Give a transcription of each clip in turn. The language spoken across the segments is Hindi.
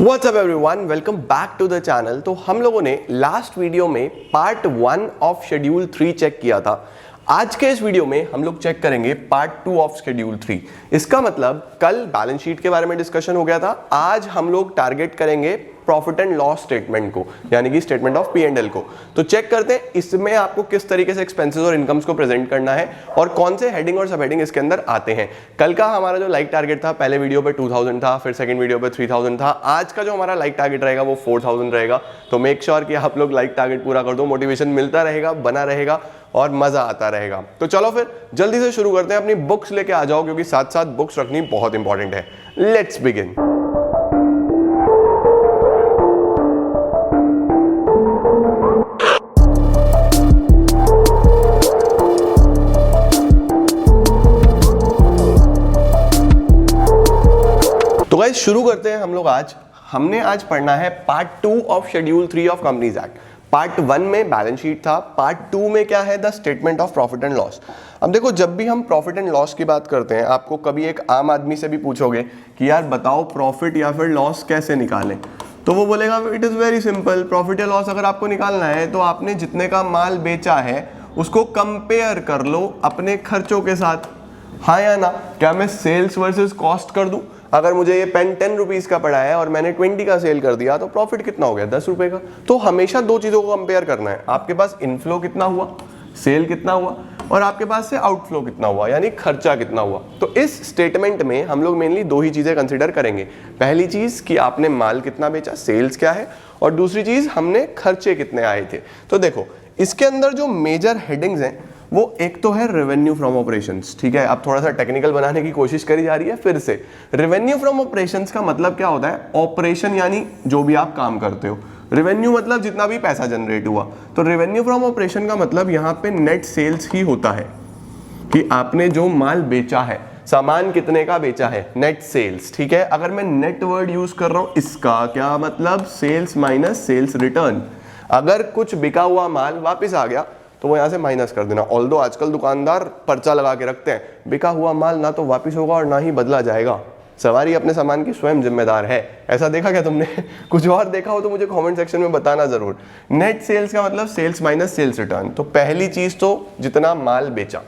WhatsApp everyone, welcome back to the channel. तो हम लोगों ने लास्ट वीडियो में पार्ट 1 ऑफ शेड्यूल 3 चेक किया था। आज के इस वीडियो में हम लोग चेक करेंगे पार्ट 2 ऑफ शेड्यूल 3। इसका मतलब कल बैलेंस शीट के बारे में डिस्कशन हो गया था, आज हम लोग टारगेट करेंगे प्रॉफिट एंड लॉस स्टेटमेंट को, यानी कि स्टेटमेंट ऑफ P&L को। तो चेक करते हैं इसमें आपको किस तरीके से एक्सपेंसेस और इनकम्स को प्रेजेंट करना है और कौन से हेडिंग और सब हेडिंग इसके अंदर आते हैं। कल का हमारा जो लाइक टारगेट था, पहले वीडियो पे 2000 था, फिर सेकंड वीडियो पे 3000 था। आज का जो हमारा लाइक टारगेट रहेगा वो 4000 रहेगा। तो मेक श्योर कि आप लोग लाइक टारगेट पूरा कर दो, मोटिवेशन मिलता रहेगा, बना रहेगा और मजा आता रहेगा। तो चलो फिर जल्दी से शुरू करते हैं। अपनी बुक्स लेके आ जाओ क्योंकि साथ साथ बुक्स रखनी बहुत इंपॉर्टेंट है। Let's begin. तो गाइस शुरू करते हैं हम लोग। हमने आज पढ़ना है part 2 of schedule 3 of companies act. Part 1 में बैलेंस शीट था, पार्ट 2 में क्या है, the statement of profit and loss. अब देखो, जब भी हम प्रॉफिट एंड लॉस की बात करते हैं, आपको कभी एक आम आदमी से भी पूछोगे कि यार बताओ प्रॉफिट या फिर लॉस कैसे निकालें, तो वो बोलेगा it is very simple. Profit या लॉस अगर आपको निकालना है तो आपने जितने का माल बेचा है उसको कंपेयर कर लो अपने खर्चों के साथ, हाँ या ना। क्या मैं सेल्स वर्सेस कॉस्ट कर दूं? अगर मुझे ये पेन 10 रुपीज का पड़ा है और मैंने 20 का सेल कर दिया तो प्रॉफिट कितना हो गया, 10 रुपए का। तो हमेशा दो चीजों को कंपेयर करना है, आपके पास इनफ्लो कितना हुआ, सेल कितना हुआ, और आपके पास से आउटफ्लो कितना हुआ, यानी खर्चा कितना हुआ। तो इस स्टेटमेंट में हम लोग मेनली दो ही चीजें कंसिडर करेंगे। पहली चीज कि आपने माल कितना बेचा, सेल्स क्या है, और दूसरी चीज हमने खर्चे कितने आए थे। तो देखो इसके अंदर जो मेजर हेडिंग्स हैं वो एक तो है रेवेन्यू फ्रॉम ऑपरेशंस, ठीक है। अब थोड़ा सा टेक्निकल बनाने की कोशिश करी जा रही है फिर से। रेवेन्यू फ्रॉम ऑपरेशंस का मतलब क्या होता है, ऑपरेशन यानी जो भी आप काम करते हो, रेवेन्यू मतलब जितना भी पैसा जनरेट हुआ। तो रेवेन्यू फ्रॉम ऑपरेशन का मतलब यहाँ पे नेट सेल्स ही होता है कि आपने जो माल बेचा है, सामान कितने का बेचा है, नेट सेल्स, ठीक है। अगर मैं नेट वर्ड यूज कर रहा हूं, इसका क्या मतलब, सेल्स माइनस सेल्स रिटर्न। अगर कुछ बिका हुआ माल वापस आ गया तो वो यहाँ से माइनस कर देना। ऑल्दो आजकल दुकानदार पर्चा लगा के रखते हैं, बिका हुआ माल ना तो वापस होगा और ना ही बदला जाएगा, सवारी अपने सामान की स्वयं जिम्मेदार है। ऐसा देखा क्या तुमने? कुछ और देखा हो तो मुझे कमेंट सेक्शन में बताना जरूर। नेट सेल्स का मतलब सेल्स माइनस सेल्स रिटर्न। तो पहली चीज तो जितना माल बेचा,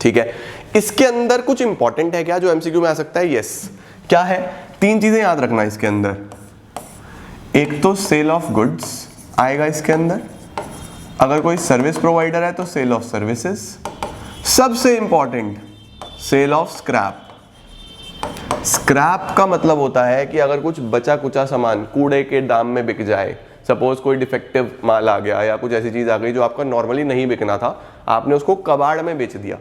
ठीक है। इसके अंदर कुछ इंपॉर्टेंट है क्या जो एमसीक्यू में आ सकता है? यस। क्या है? तीन चीजें याद रखना इसके अंदर। एक तो सेल ऑफ गुड्स आएगा इसके अंदर, अगर कोई सर्विस प्रोवाइडर है तो सेल ऑफ सर्विसेज, सबसे important sale of scrap. Scrap का मतलब होता है कि अगर कुछ बचा कुचा सामान कूड़े के दाम में बिक जाए, सपोज कोई डिफेक्टिव माल आ गया या कुछ ऐसी चीज आ गई जो आपका नॉर्मली नहीं बिकना था, आपने उसको कबाड़ में बेच दिया,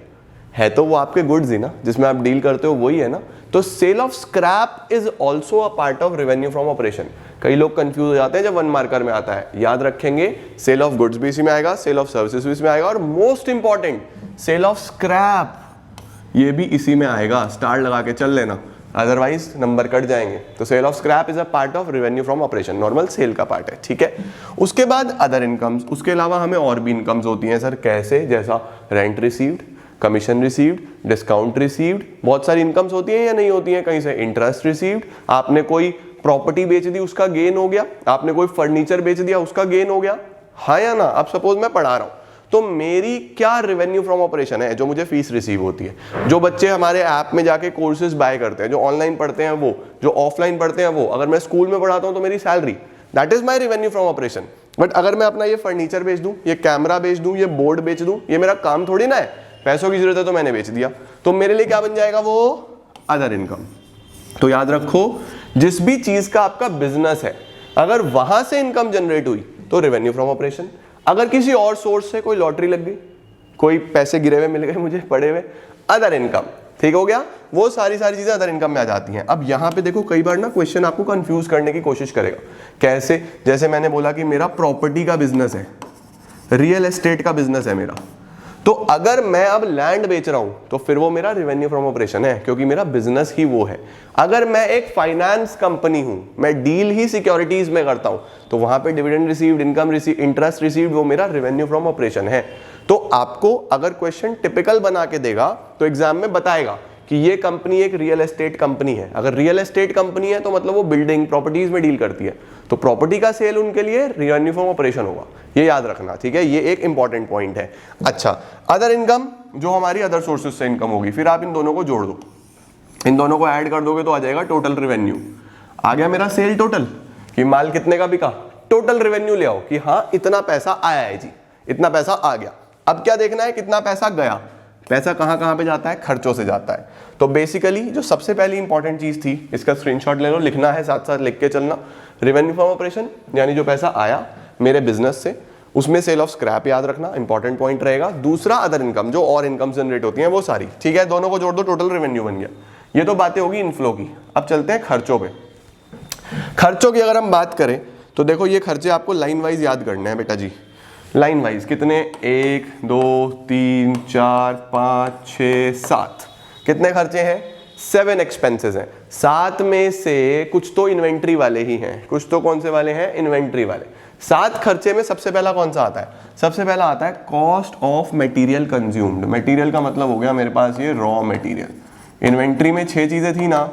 है तो वो आपके गुड्स ही ना, जिसमें आप डील करते हो वही है ना। तो sale of scrap is also a part of revenue from operation. कई लोग कंफ्यूज हो जाते हैं जब वन मार्कर में आता है। याद रखेंगे सेल ऑफ गुड्स भी इसी में आएगा, सेल ऑफ सर्विसेज भी इसमें आएगा, और most important sale of scrap ये भी इसी में आएगा। स्टार लगा के चल लेना, अदरवाइज नंबर कट जाएंगे। तो sale of scrap is a part of revenue from operation, normal sale का पार्ट है, ठीक है। उसके बाद अदर इनकम्स, उसके अलावा हमें और भी इनकम्स होती हैं सर। कैसे? जैसा rent received, commission received, discount received, बहुत सारी इनकम्स होती हैं या नहीं होती हैं। कहीं से इंटरेस्ट रिसीव्ड, आपने कोई प्रॉपर्टी बेच दी उसका गेन हो गया, आपने कोई फर्नीचर बेच दिया उसका गेन हो गया, हाँ या ना। अब सपोज मैं पढ़ा रहा हूं तो मेरी क्या रेवेन्यू फ्रॉम ऑपरेशन है, जो मुझे फीस रिसीव होती है। जो बच्चे हमारे ऐप में जाके कोर्सेज बाय करते हैं, जो ऑनलाइन पढ़ते हैं वो, जो ऑफलाइन पढ़ते हैं वो, अगर मैं स्कूल में पढ़ाता हूं तो मेरी salary, that is my revenue from operation. But अगर मैं अपना ये फर्नीचर बेच दूं, ये कैमरा बेच दूं, ये बोर्ड बेच दूं, ये मेरा काम थोड़ी ना है, पैसों की जरूरत है तो मैंने बेच दिया, तो मेरे लिए क्या बन जाएगा, वो अदर इनकम। तो याद रखो, जिस भी चीज का आपका बिजनेस है, अगर वहां से इनकम जनरेट हुई तो रेवेन्यू फ्रॉम ऑपरेशन। अगर किसी और सोर्स से कोई लॉटरी लग गई, कोई पैसे गिरे हुए मिल गए मुझे पड़े हुए, अदर इनकम, ठीक हो गया। वो सारी चीजें अदर इनकम में आ जाती हैं। अब यहां पे देखो, कई बार ना क्वेश्चन आपको कंफ्यूज करने की कोशिश करेगा। कैसे? जैसे मैंने बोला कि मेरा प्रॉपर्टी का बिजनेस है, रियल एस्टेट का बिजनेस है मेरा, तो अगर मैं अब लैंड बेच रहा हूं तो फिर वो मेरा रेवेन्यू फ्रॉम ऑपरेशन है, क्योंकि मेरा बिजनेस ही वो है। अगर मैं एक फाइनेंस कंपनी हूं, मैं डील ही सिक्योरिटीज में करता हूं, तो वहां पे dividend received, income received, interest received, वो मेरा रेवेन्यू फ्रॉम ऑपरेशन है। तो आपको अगर क्वेश्चन टिपिकल बना के देगा तो एग्जाम में बताएगा कि ये कंपनी एक रियल एस्टेट कंपनी है। अगर रियल एस्टेट कंपनी है तो मतलब वो बिल्डिंग प्रॉपर्टीज में डील करती है, तो प्रॉपर्टी का सेल उनके लिए रेवेन्यू फ्रॉम ऑपरेशन होगा, ये याद रखना, ठीक है। ये एक इंपॉर्टेंट पॉइंट है। अच्छा, अदर इनकम जो हमारी अदर सोर्सेज से इनकम होगी, फिर आप इन दोनों को जोड़ दो, इन दोनों को ऐड कर दोगे तो आ जाएगा टोटल रेवेन्यू। आ गया मेरा सेल टोटल कि माल कितने का बिका, टोटल रेवेन्यू ले आओ कि हाँ इतना पैसा आया है जी, इतना पैसा आ गया। अब क्या देखना है, कितना पैसा गया। पैसा कहाँ कहाँ पे जाता है, खर्चों से जाता है। तो बेसिकली जो सबसे पहली इंपॉर्टेंट चीज थी, इसका स्क्रीनशॉट ले लो, लिखना है साथ साथ लिख के चलना, रेवेन्यू फ्रॉम ऑपरेशन यानी जो पैसा आया मेरे बिजनेस से, उसमें सेल ऑफ स्क्रैप याद रखना, इंपॉर्टेंट पॉइंट रहेगा। दूसरा अदर इनकम, जो और इनकम जनरेट होती है वो सारी, ठीक है। दोनों को जोड़ दो, टोटल रेवेन्यू बन गया। ये तो बातें होगी इनफ्लो की। अब चलते हैं खर्चों पे। खर्चों की अगर हम बात करें तो देखो ये खर्चे आपको लाइन वाइज याद करने हैं बेटा जी। लाइन वाइज कितने, 1 2 3 4 5 6 7, कितने खर्चे हैं, 7 एक्सपेंसेस हैं। 7 में से कुछ तो इन्वेंट्री वाले ही हैं, कुछ तो कौन से वाले हैं, इन्वेंट्री वाले। 7 खर्चे में सबसे पहला कौन सा आता है, सबसे पहला आता है cost of material consumed. Material का मतलब हो गया मेरे पास ये रॉ मटेरियल। इन्वेंट्री में 6 चीजें थी ना,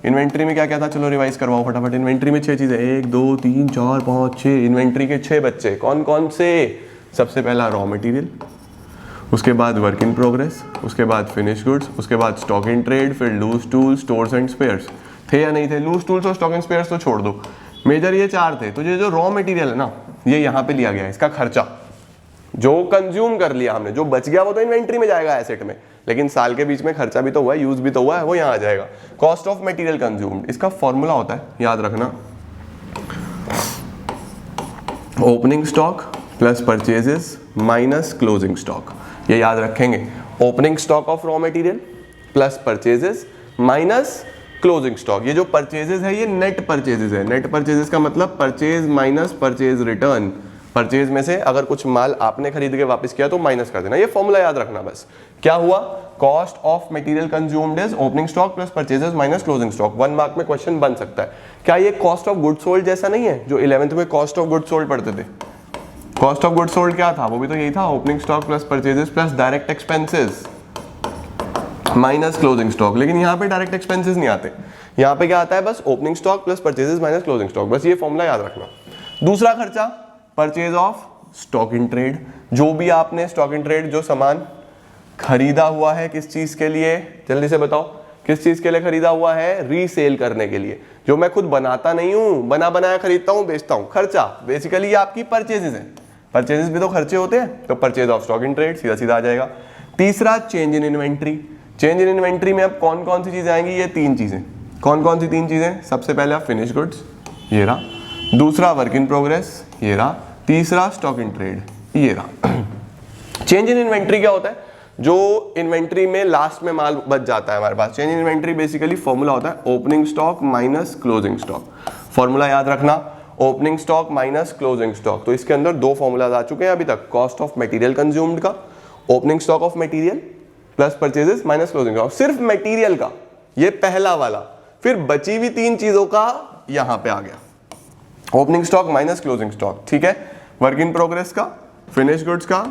इन्वेंट्री में क्या क्या था, चलो रिवाइज करवाओ फटाफट। इन्वेंट्री में 6 चीजें, 1 2 3 4 5 6, इन्वेंट्री के 6 बच्चे कौन कौन से, सबसे पहला रॉ मटेरियल, उसके बाद वर्क इन प्रोग्रेस, उसके बाद फिनिश गुड्स, उसके बाद स्टॉक इन ट्रेड, फिर loose tools, stores and spares. थे या नहीं थे, लूज टूल्स और स्टॉक इन स्पेयर्स तो छोड़ दो, मेजर ये 4 थे। तो ये जो रॉ मटेरियल है ना, ये यहाँ पे लिया गया है, इसका खर्चा जो कंज्यूम कर लिया हमने, जो बच गया वो तो इन्वेंट्री में जाएगा एसेट में, लेकिन साल के बीच में खर्चा भी तो हुआ है, यूज भी तो हुआ है, वो यहाँ आ जाएगा। कॉस्ट ऑफ मटेरियल कंज्यूम्ड, इसका फॉर्मूला होता है याद रखना, opening stock plus purchases minus closing stock. ये याद रखेंगे, opening stock of raw material plus purchases minus closing stock. ये जो परचेजेस है ये नेट परचेजेस है। नेट परचेजेस का मतलब purchase minus purchase return. Purchase में से अगर कुछ माल आपने खरीद के वापस किया तो माइनस कर देना, ये फॉर्मूला याद रखना बस। क्या हुआ, cost of material consumed is opening stock plus purchases minus closing stock. 1 mark में क्वेश्चन बन सकता है। क्या ये कॉस्ट ऑफ गुड सोल्ड जैसा नहीं है जो 11th में कॉस्ट ऑफ गुड सोल्ड पढ़ते थे। कॉस्ट ऑफ गुड सोल्ड क्या था, वो भी तो यही था, opening stock plus purchases plus direct expenses minus closing stock. लेकिन यहाँ पे डायरेक्ट एक्सपेंसेस नहीं आते, यहाँ पे क्या आता है, बस opening stock plus purchases minus closing stock. बस ये फॉर्मूला याद रखना। दूसरा खर्चा purchase of stock in trade, जो भी आपने स्टॉक इन ट्रेड जो सामान खरीदा हुआ है, किस चीज के लिए, जल्दी से बताओ, किस चीज के लिए खरीदा हुआ है, रीसेल करने के लिए। जो मैं खुद बनाता नहीं हूं, बना बनाया खरीदता हूं, बेचता हूं, खर्चा बेसिकली ये आपकी परचेजेस है। परचेजेस भी तो खर्चे होते हैं, तो purchase of stock in trade सीधा सीधा आ जाएगा। तीसरा change in inventory. Change in inventory में अब कौन कौन सी चीजें आएंगी, ये 3 चीजें। कौन कौन सी 3 चीजें, सबसे पहले फिनिश गुड्स, ये रहा, दूसरा वर्क इन प्रोग्रेस, ये रहा, तीसरा स्टॉक इन ट्रेड, ये रहा। चेंज इन इन्वेंट्री क्या होता है, जो इन्वेंट्री में लास्ट में माल बच जाता है हमारे पास। Change in inventory basically formula होता है opening stock minus closing stock. Formula याद रखना, opening stock minus closing stock. तो इसके अंदर 2 फॉर्मूलाज आ चुके हैं अभी तक, कॉस्ट ऑफ मटेरियल कंज्यूम्ड का, opening stock of material plus purchases minus closing stock, सिर्फ मटेरियल का, ये पहला वाला। फिर बची हुई 3 चीजों का यहां पे आ गया, opening stock minus closing stock, ठीक है। वर्क इन प्रोग्रेस का, फिनिश गुड्स का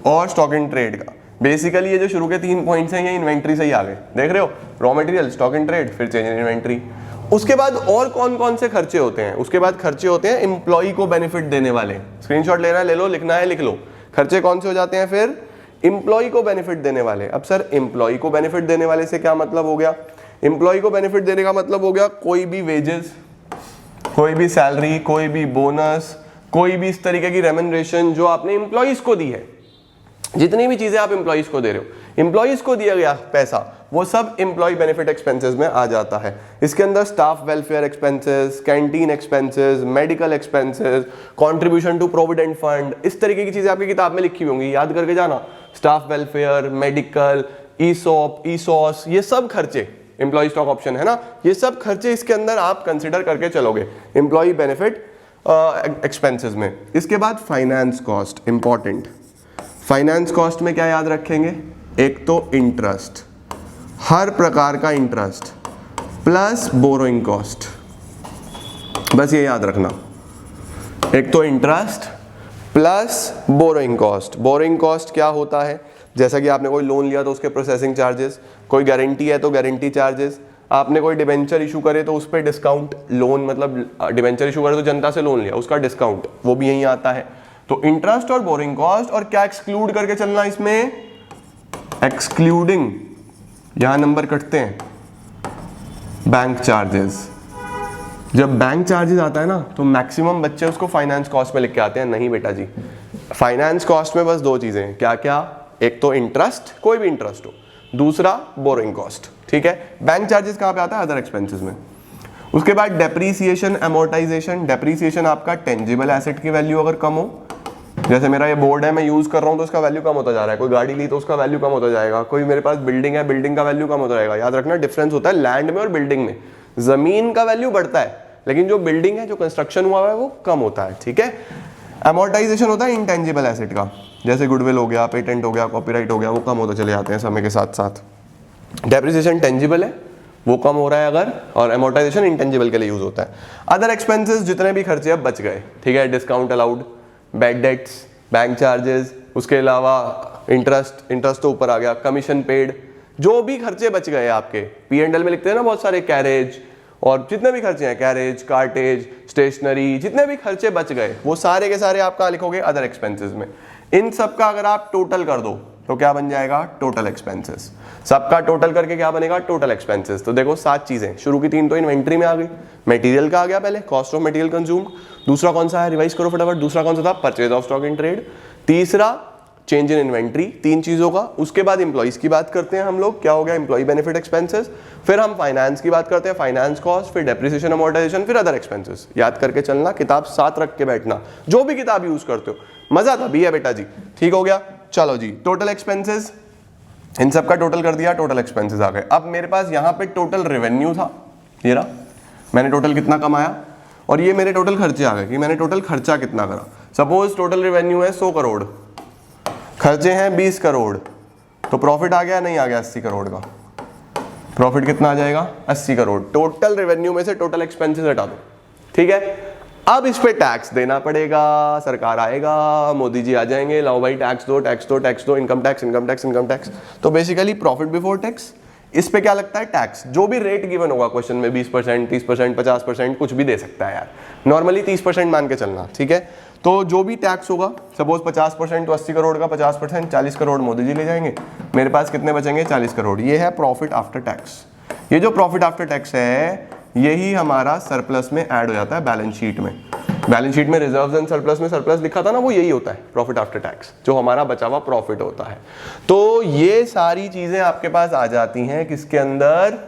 और स्टॉक इन ट्रेड का। बेसिकली ये जो शुरू के 3 पॉइंट्स हैं ये इन्वेंट्री से ही आ गए, देख रहे हो, raw material, stock in trade, फिर चेंज इन इन्वेंट्री। उसके बाद और कौन कौन से खर्चे होते हैं, उसके बाद खर्चे होते हैं एम्प्लॉय को बेनिफिट देने वाले। स्क्रीनशॉट लेना है ले लो, लिखना है लिख लो। खर्चे कौन से हो जाते हैं फिर, एम्प्लॉय को बेनिफिट देने वाले। अब सर एम्प्लॉय को बेनिफिट देने वाले से क्या मतलब हो गया, एम्प्लॉय को बेनिफिट देने का मतलब हो गया कोई भी वेजेस, कोई भी सैलरी, कोई भी बोनस, कोई भी इस तरीके की रेम्यूनरेशन जो आपने एम्प्लॉइज को दी है, जितनी भी चीजें आप एम्प्लॉइज को दे रहे हो, एम्प्लॉइज को दिया गया पैसा, वो सब एम्प्लॉय बेनिफिट एक्सपेंसेस में आ जाता है। इसके अंदर staff welfare expenses, canteen expenses, medical expenses, contribution to provident fund, इस तरीके की चीजें आपकी किताब में लिखी होंगी, याद करके जाना। स्टाफ वेलफेयर, मेडिकल, ईसॉप, ईसॉस, ये सब खर्चे, एम्प्लॉय स्टॉक ऑप्शन है ना, ये सब खर्चे इसके अंदर आप कंसिडर करके चलोगे एम्प्लॉय बेनिफिट एक्सपेंसेस में। इसके बाद finance cost, important. Finance cost में क्या याद रखेंगे, एक तो इंटरेस्ट, हर प्रकार का इंटरेस्ट, प्लस बोरोइंग कॉस्ट, बस ये याद रखना। एक तो interest plus borrowing cost. Borrowing cost क्या होता है, जैसा कि आपने कोई लोन लिया तो उसके प्रोसेसिंग चार्जेस, कोई गारंटी है तो गारंटी चार्जेस, आपने कोई डिबेंचर इशू करे तो उस पर डिस्काउंट, लोन मतलब डिबेंचर इशू करे तो जनता से लोन लिया उसका डिस्काउंट, वो भी यहीं आता है। तो इंटरेस्ट और बोरिंग कॉस्ट, और क्या एक्सक्लूड करके चलना इसमें, एक्सक्लूडिंग, यहां नंबर कटते हैं, बैंक चार्जेस। जब बैंक चार्जेस आता है ना तो मैक्सिमम बच्चे उसको फाइनेंस कॉस्ट में लिख के आते हैं, नहीं बेटा जी, फाइनेंस कॉस्ट में बस दो चीजें, क्या क्या, एक तो इंटरेस्ट, कोई भी इंटरेस्ट हो, दूसरा बोरिंग कॉस्ट, ठीक है। बैंक चार्जेस कहां पे आता है, अदर एक्सपेंसेस में। उसके बाद डेप्रीसिएशन एमोर्टाइजेशन, डेप्रीसिएशन आपका टेंजिबल एसेट की वैल्यू अगर कम हो, जैसे मेरा ये बोर्ड है मैं यूज कर रहा हूं तो उसका वैल्यू कम होता जा रहा है, कोई गाड़ी ली तो उसका वैल्यू कम होता जाएगा, कोई मेरे पास बिल्डिंग है, बिल्डिंग का वैल्यू कम होता जाएगा। याद रखना डिफरेंस होता है लैंड में और बिल्डिंग में, जमीन का वैल्यू बढ़ता है लेकिन जो बिल्डिंग है, जो कंस्ट्रक्शन हुआ है वो कम होता है, ठीक है। अमोर्टाइजेशन होता है इंटेंजिबल एसेट का, जैसे गुडविल हो गया, पेटेंट हो गया, कॉपीराइट हो गया, वो कम होते चले जाते हैं समय के साथ साथ। डेप्रिसिएशन टेंजिबल है, वो कम हो रहा है अगर, और अमोर्टाइजेशन इंटेंजिबल के लिए यूज होता है। अदर एक्सपेंसेस जितने भी खर्चे अब बच गए, ठीक है, discount allowed, bad debts, bank charges, उसके अलावा इंटरेस्ट तो ऊपर आ गया, कमीशन पेड, जो भी खर्चे बच गए आपके, P&L में लिखते हैं ना बहुत सारे, कैरेज और जितने भी खर्चे हैं, कैरेज, कार्टेज, स्टेशनरी, जितने भी खर्चे बच गए वो सारे के सारे आप कहाँ लिखोगे, अदर एक्सपेंसेस में। इन सब का अगर आप टोटल कर दो तो क्या बन जाएगा, टोटल एक्सपेंसेस। सबका टोटल करके क्या बनेगा, टोटल एक्सपेंसेस। तो देखो 7 चीजें, शुरू की 3 तो इन्वेंट्री में आ गई, मटेरियल का आ गया पहले, कॉस्ट ऑफ मटेरियल कंज्यूम्ड, दूसरा कौन सा है, रिवाइज करो फटाफट, दूसरा कौन सा था, purchase of stock in trade, तीसरा चेंज इन इन्वेंट्री, 3 चीजों का। उसके बाद इंप्लॉइज की बात करते हैं हम लोग, क्या हो गया, इंप्लॉई बेनिफिट एक्सपेंसेस, फिर हम फाइनेंस की बात करते हैं, फाइनेंस कॉस्ट, फिर डेप्रिसिएशन अमोर्टाइजेशन, फिर अदर एक्सपेंसेस। याद करके चलना, किताब साथ रख के बैठना, जो भी किताब यूज करते हो, मजा तभी है बेटा जी, ठीक हो गया। चलो जी, टोटल एक्सपेंसेस, इन सब का टोटल कर दिया, टोटल एक्सपेंसेस आ गए। अब मेरे पास यहाँ पे टोटल रेवेन्यू था, ये रहा, मैंने टोटल कितना कमाया, और ये मेरे टोटल खर्चे आ गए कि मैंने टोटल खर्चा कितना करा। सपोज टोटल रेवेन्यू है 100 करोड़, खर्चे हैं 20 करोड़, तो प्रॉफिट आ गया, नहीं आ गया 80 करोड़ का, प्रॉफिट कितना आ जाएगा, 80 करोड़। टोटल रेवेन्यू में से टोटल एक्सपेंसेस हटा दो, ठीक है। अब इस पे टैक्स देना पड़ेगा, सरकार आएगा, मोदी जी आ जाएंगे, लाओ भाई टैक्स दो, टैक्स दो, टैक्स दो, income tax, income tax, income tax. तो बेसिकली प्रॉफिट बिफोर टैक्स, इस पे क्या लगता है, टैक्स। जो भी रेट गिवन होगा क्वेश्चन में, 20%, 30%, 50%, कुछ भी दे सकता है यार, नॉर्मली 30% मान के चलना, ठीक है। तो जो भी टैक्स होगा, सपोज 50% तो 80 करोड़ का 50%, 40 करोड़ मोदी जी ले जाएंगे, मेरे पास कितने बचेंगे, 40 करोड़। ये है प्रॉफिट आफ्टर टैक्स। ये जो प्रॉफिट आफ्टर टैक्स है, यही हमारा सरप्लस में ऐड हो जाता है बैलेंस शीट में। बैलेंस शीट में रिजर्व्स एंड सरप्लस में सरप्लस लिखा था ना, वो यही होता है प्रॉफिट आफ्टर टैक्स, जो हमारा बचा हुआ प्रॉफिट होता है। तो ये सारी चीजें आपके पास आ जाती हैं किसके अंदर,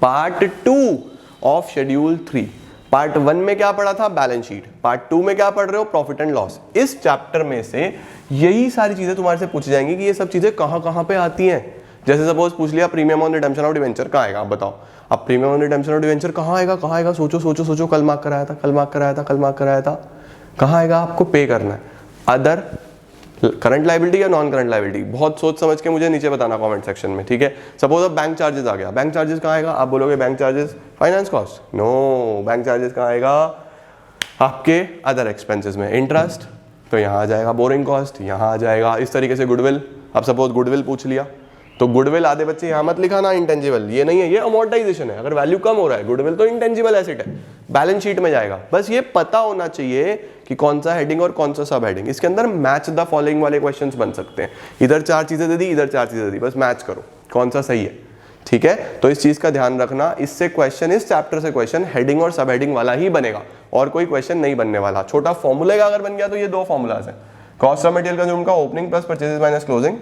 पार्ट 2 ऑफ शेड्यूल 3। पार्ट 1 में क्या पढ़ा था, बैलेंस शीट, पार्ट 2 में क्या पढ़ रहे हो, प्रॉफिट एंड लॉस। इस चैप्टर में से यही सारी चीजें तुम्हारे से पूछी जाएंगी कि ये सब चीजें कहां कहां पे आती हैं। जैसे सपोज पूछ लिया premium on redemption of debenture कहां आएगा, आप बताओ। अब premium on redemption of debenture कहां आएगा, कहां आएगा, सोचो सोचो सोचो, कल मार्क कराया था, कल मार्क कराया था, कल मार्क कराया था, कहां आएगा, आपको पे करना है। अदर करंट लायबिलिटी या नॉन करंट लायबिलिटी, बहुत सोच समझ के मुझे नीचे बताना कमेंट सेक्शन में, ठीक है। सपोज अब बैंक चार्जेस आ गया, बैंक चार्जेस कहां आएगा, आप बोलोगे bank charges finance cost, no, bank charges कहां आएगा, आपके अदर एक्सपेंसेस में। इंटरेस्ट तो यहां आ जाएगा, बोरिंग कॉस्ट यहां आ जाएगा। इस तरीके से गुडविल, अब सपोज गुडविल पूछ लिया तो गुडविल आधे बच्चे यहां मत लिखाना, इंटेंजिबल, ये नहीं है, ये अमोर्टाइजेशन है। अगर वैल्यू कम हो रहा है, गुडविल तो इंटेंजिबल एसेट है, बैलेंस शीट में जाएगा। बस ये पता होना चाहिए कि कौन सा हेडिंग और कौन सा सब हेडिंग। इसके अंदर मैच द फॉलोइंग वाले क्वेश्चंस बन सकते हैं, इधर 4 चीजें दे दी, इधर 4 चीजें दे दी, बस मैच करो कौन सा सही है, ठीक है। तो इस चीज का ध्यान रखना, इससे क्वेश्चन, इस चैप्टर से क्वेश्चन हेडिंग और सब हेडिंग वाला ही बनेगा, और कोई क्वेश्चन नहीं बनने वाला। छोटा फॉर्मूले का अगर बन गया तो ये 2 फॉर्मूलाज है, कॉस्ट ऑफ मटेरियल कंज्यूम का opening plus purchases minus closing,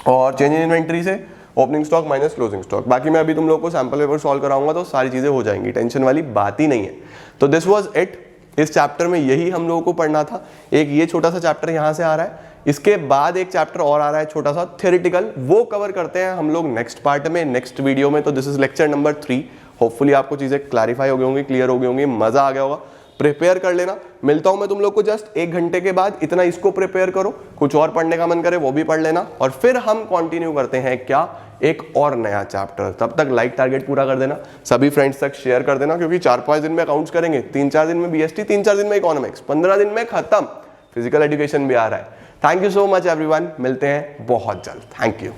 और चेंज इन इन्वेंट्री से opening stock minus closing stock. बाकी मैं अभी तुम लोगों को सैंपल पेपर सॉल्व कराऊंगा तो सारी चीजें हो जाएंगी, टेंशन वाली बात ही नहीं है। तो दिस वाज इट, इस चैप्टर में यही हम लोगों को पढ़ना था। एक ये छोटा सा चैप्टर यहाँ से आ रहा है, इसके बाद एक चैप्टर और आ रहा है छोटा सा थ्योरेटिकल, वो कवर करते हैं हम लोग नेक्स्ट पार्ट में, नेक्स्ट वीडियो में। तो this is lecture number 3। Hopefully आपको चीजें क्लैरिफाई हो गई होंगी, क्लियर हो गई होंगी, मजा आ गया होगा। प्रिपेयर कर लेना, मिलता हूं मैं तुम लोग को जस्ट 1 घंटे के बाद। इतना इसको प्रिपेयर करो, कुछ और पढ़ने का मन करे वो भी पढ़ लेना, और फिर हम कंटिन्यू करते हैं क्या, एक और नया चैप्टर। तब तक लाइक टारगेट पूरा कर देना, सभी फ्रेंड्स तक शेयर कर देना, क्योंकि 4-5 दिन में अकाउंट्स करेंगे, 3-4 दिन में बीएसटी, 3-4 दिन में इकोनॉमिक्स, 15 दिन में खत्म, फिजिकल एजुकेशन भी आ रहा है। Thank you so much everyone, मिलते हैं बहुत जल्द। Thank you.